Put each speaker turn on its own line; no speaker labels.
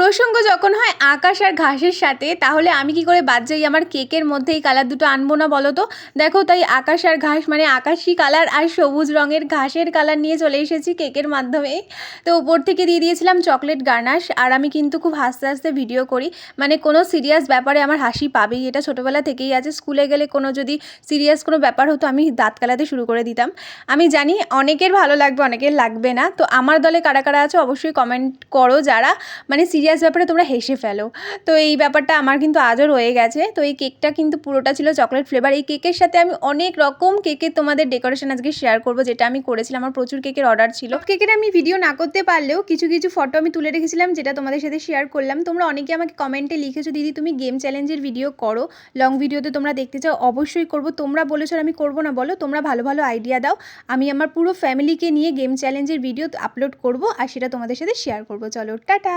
প্রসঙ্গ যখন হয় আকাশ আর ঘাসের সাথে, তাহলে আমি কি করে বাদ যাই আমার কেকের মধ্যে এই কালার দুটো আনবো না বলো তো। দেখো, তাই আকাশ আর ঘাস মানে আকাশি কালার আর সবুজ রঙের ঘাসের কালার নিয়ে চলে এসেছি কেকের মাধ্যমে। তো উপর থেকে দিয়ে দিয়েছিলাম চকলেট গার্নাশ। আর আমি কিন্তু খুব হাসতে হাসতে ভিডিও করি, মানে কোনো সিরিয়াস ব্যাপারে আমার হাসি পাবেই, এটা ছোটোবেলা থেকেই আছে। স্কুলে গেলে কোনো যদি সিরিয়াস কোনো ব্যাপার হতো আমি দাঁত কালাতে শুরু করে দিতাম। আমি জানি অনেকের ভালো লাগবে, অনেকের লাগবে না। তো আমার দলে কারা কারা আছো অবশ্যই কমেন্ট করো, যারা মানে সিরিয়াস ব্যাপারে তোমরা হেসে ফেলো। তো এই ব্যাপারটা আমার কিন্তু আজও রয়ে গেছে। তো এই কেকটা কিন্তু পুরোটা ছিল চকলেট ফ্লেভার। এই কেকের সাথে আমি অনেক রকম কেকের তোমাদের ডেকোরেশন আজকে শেয়ার করব, যেটা আমি করেছিলাম। আমার প্রচুর কেকের অর্ডার ছিল। কেকের আমি ভিডিও না করতে পারলেও কিছু কিছু ফটো আমি তুলে রেখেছিলাম, যেটা তোমাদের সাথে শেয়ার করলাম। তোমরা অনেকে আমাকে কমেন্টে লিখেছো, দিদি তুমি গেম চ্যালেঞ্জের ভিডিও করো, লং ভিডিওতে তোমরা দেখতে চাও। অবশ্যই করব। তোমরা বলেছো আমি করবো না বলো? তোমরা ভালো ভালো আইডিয়া দাও। আমি আমার পুরো ফ্যামিলিকে নিয়ে গেম চ্যালেঞ্জের ভিডিও আপলোড করব আর সেটা তোমাদের সাথে শেয়ার করব। চলো টাটা।